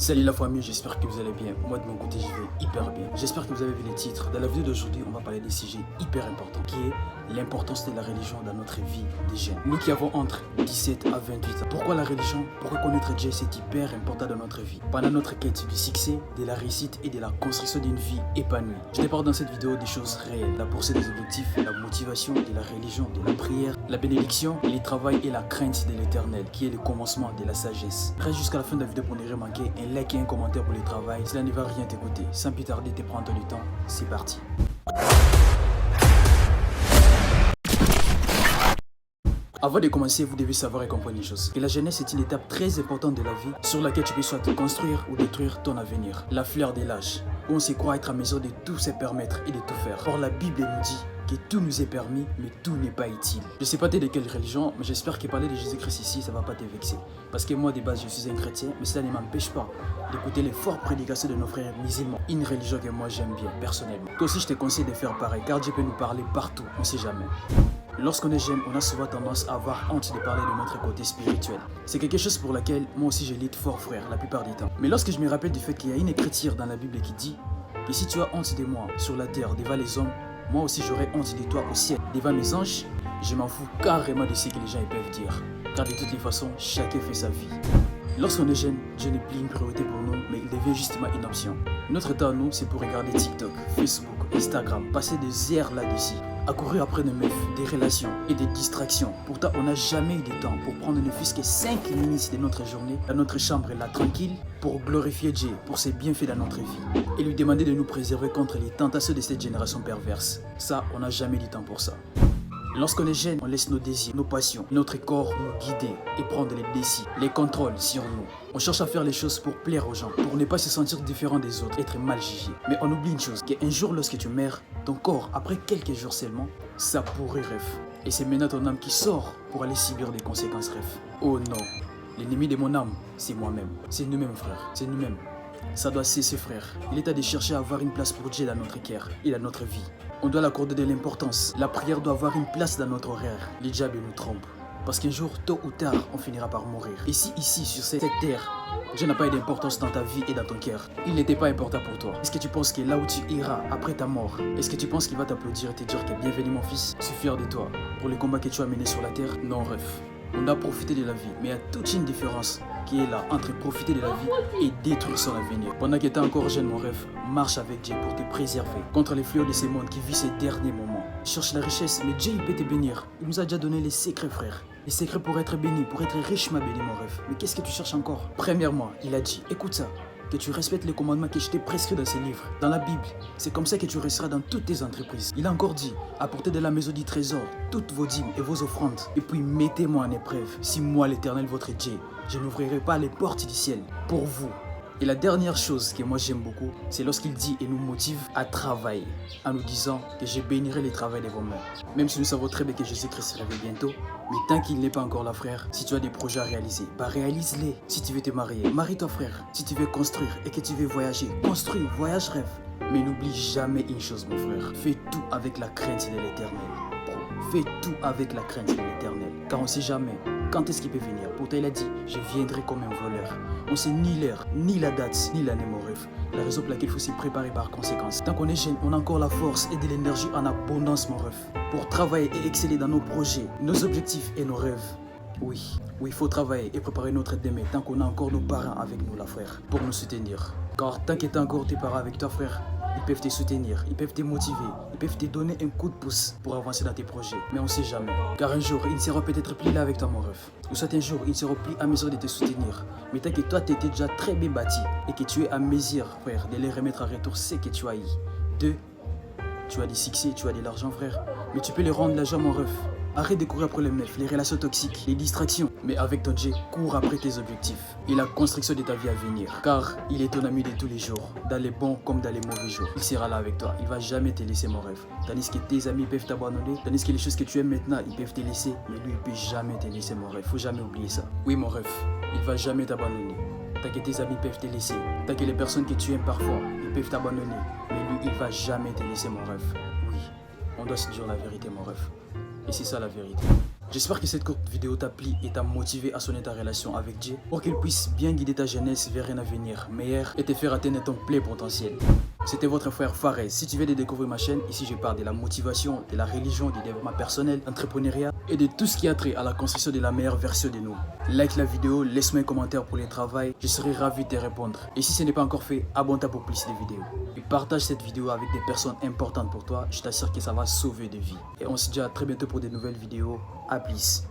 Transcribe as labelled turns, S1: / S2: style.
S1: Salut la famille, j'espère que vous allez bien. Moi de mon côté, je vais hyper bien. J'espère que vous avez vu les titres. Dans la vidéo d'aujourd'hui, on va parler d'un sujet hyper important qui est l'importance de la religion dans notre vie des jeunes. Nous qui avons entre 17 à 28 ans. Pourquoi la religion? Pourquoi connaître Dieu, c'est hyper important dans notre vie? Pendant notre quête du succès, de la réussite et de la construction d'une vie épanouie. Je te parle dans cette vidéo des choses réelles. La poursuite des objectifs, la motivation de la religion, de la prière, la bénédiction, le travail et la crainte de l'éternel qui est le commencement de la sagesse. Reste jusqu'à la fin de la vidéo pour ne rien manquer. Un like et un commentaire pour le travail, cela ne va rien t'écouter. Sans plus tarder, te prends du temps, c'est parti. Avant de commencer, vous devez savoir et comprendre une chose. Que la jeunesse est une étape très importante de la vie sur laquelle tu peux soit te construire ou détruire ton avenir. La fleur de l'âge, où on se croit être à mesure de tout se permettre et de tout faire. Or la Bible nous dit que tout nous est permis, mais tout n'est pas utile. Je sais pas t'es de quelle religion, mais j'espère que parler de Jésus-Christ ici, ça va pas te vexer. Parce que moi, de base, je suis un chrétien, mais cela ne m'empêche pas d'écouter les fortes prédications de nos frères musulmans. Une religion que moi j'aime bien, personnellement. Toi aussi, je te conseille de faire pareil, car Dieu peut nous parler partout, on sait jamais. Lorsqu'on est jeune, on a souvent tendance à avoir honte de parler de notre côté spirituel. C'est quelque chose pour laquelle moi aussi je lutte fort, frère, la plupart du temps. Mais lorsque je me rappelle du fait qu'il y a une écriture dans la Bible qui dit que si tu as honte de moi sur la terre devant les hommes, moi aussi j'aurai honte de toi au ciel devant mes anges, je m'en fous carrément de ce que les gens peuvent dire. Car de toutes les façons, chacun fait sa vie. Lorsqu'on est jeune, Dieu n'est plus une priorité pour nous, mais il devient justement une option. Notre temps à nous, c'est pour regarder TikTok, Facebook, Instagram, passer des heures là-dessus, à courir après des meufs, des relations et des distractions. Pourtant, on n'a jamais eu de temps pour prendre ne fût-ce que 5 minutes de notre journée dans notre chambre là tranquille pour glorifier Dieu pour ses bienfaits dans notre vie et lui demander de nous préserver contre les tentations de cette génération perverse. Ça, on n'a jamais du temps pour ça. Lorsqu'on est jeune, on laisse nos désirs, nos passions, notre corps nous guider et prendre les décisions, les contrôles sur nous. On cherche à faire les choses pour plaire aux gens, pour ne pas se sentir différent des autres, être mal jugé. Mais on oublie une chose, qu'un jour lorsque tu meurs, ton corps, après quelques jours seulement, ça pourrit rêve. Et c'est maintenant ton âme qui sort pour aller subir des conséquences rêve. Oh non, l'ennemi de mon âme, c'est moi-même. C'est nous-mêmes, frère, c'est nous-mêmes. Ça doit cesser, frère. Il est temps de chercher à avoir une place pour Dieu dans notre cœur et dans notre vie. On doit l'accorder de l'importance. La prière doit avoir une place dans notre horaire. Les diables nous trompent. Parce qu'un jour, tôt ou tard, on finira par mourir. Et si ici, sur cette terre, Dieu n'a pas eu d'importance dans ta vie et dans ton cœur, il n'était pas important pour toi. Est-ce que tu penses que là où tu iras après ta mort, est-ce que tu penses qu'il va t'applaudir et te dire que bienvenue mon fils, je suis fier de toi pour les combats que tu as menés sur la terre? Non, ref. On a profité de la vie, mais il y a toute une différence qui est là entre profiter de la vie et détruire son avenir. Pendant que tu es encore jeune, mon rêve, marche avec Dieu pour te préserver contre les fléaux de ce monde qui vit ses derniers moments. Cherche la richesse, mais Dieu il peut te bénir. Il nous a déjà donné les secrets, frère. Les secrets pour être béni, pour être richement béni, mon rêve. Mais qu'est-ce que tu cherches encore? Premièrement, il a dit, écoute ça, que tu respectes les commandements que je t'ai prescrits dans ces livres, dans la Bible. C'est comme ça que tu resteras dans toutes tes entreprises. Il a encore dit, apportez de la maison du trésor toutes vos dîmes et vos offrandes. Et puis mettez-moi en épreuve. Si moi, l'Éternel, votre Dieu, je n'ouvrirai pas les portes du ciel pour vous. Et la dernière chose que moi j'aime beaucoup, c'est lorsqu'il dit et nous motive à travailler, en nous disant que je bénirai le travail de vos mains. Même si nous savons très bien que Jésus-Christ se réveille bientôt, mais tant qu'il n'est pas encore là, frère, si tu as des projets à réaliser, bah réalise-les. Si tu veux te marier, marie-toi, frère. Si tu veux construire et que tu veux voyager, construis, voyage, rêve. Mais n'oublie jamais une chose, mon frère. Fais tout avec la crainte de l'Éternel. Fais tout avec la crainte de l'Éternel. Car on ne sait jamais quand est-ce qu'il peut venir. Pourtant, il a dit, je viendrai comme un voleur. On ne sait ni l'heure, ni la date, ni l'année, mon rêve. La raison pour laquelle il faut s'y préparer par conséquence. Tant qu'on est jeune, on a encore la force et de l'énergie en abondance, mon rêve. Pour travailler et exceller dans nos projets, nos objectifs et nos rêves. Oui, il faut travailler et préparer notre demain tant qu'on a encore nos parents avec nous, là, frère, pour nous soutenir. Car tant que tu as encore tes parents avec toi, frère, ils peuvent te soutenir, ils peuvent te motiver, ils peuvent te donner un coup de pouce pour avancer dans tes projets. Mais on ne sait jamais. Car un jour, ils ne seront peut-être plus là avec toi, mon rêve. Ou soit un jour, ils ne seront plus à mesure de te soutenir. Mais tant que toi, tu étais déjà très bien bâti et que tu es à mesure, frère, de les remettre en retour ce que tu as eu. 2. Tu as du succès, tu as de l'argent, frère. Mais tu peux les rendre l'argent, mon rêve. Arrête de courir après les meufs, les relations toxiques, les distractions. Mais avec ton Dieu, cours après tes objectifs et la construction de ta vie à venir. Car il est ton ami de tous les jours, dans les bons comme dans les mauvais jours. Il sera là avec toi, il ne va jamais te laisser, mon rêve. Tandis que tes amis peuvent t'abandonner, tandis que les choses que tu aimes maintenant, ils peuvent te laisser. Mais lui, il ne peut jamais te laisser, mon rêve. Faut jamais oublier ça. Oui, mon rêve, il ne va jamais t'abandonner. Tant que tes amis peuvent te laisser, tant que les personnes que tu aimes parfois, ils peuvent t'abandonner. Mais lui, il ne va jamais te laisser, mon rêve. Oui, on doit se dire la vérité, mon rêve. Et c'est ça la vérité. J'espère que cette courte vidéo t'a plu et t'a motivé à sonner ta relation avec Dieu pour qu'il puisse bien guider ta jeunesse vers un avenir meilleur et te faire atteindre ton plein potentiel. C'était votre frère Fares. Si tu viens de découvrir ma chaîne, ici je parle de la motivation, de la religion, du développement personnel, d'entrepreneuriat et de tout ce qui a trait à la construction de la meilleure version de nous. Like la vidéo, laisse-moi un commentaire pour le travail, je serai ravi de te répondre. Et si ce n'est pas encore fait, abonne-toi pour plus de vidéos. Et partage cette vidéo avec des personnes importantes pour toi, je t'assure que ça va sauver des vies. Et on se dit à très bientôt pour de nouvelles vidéos. À plus.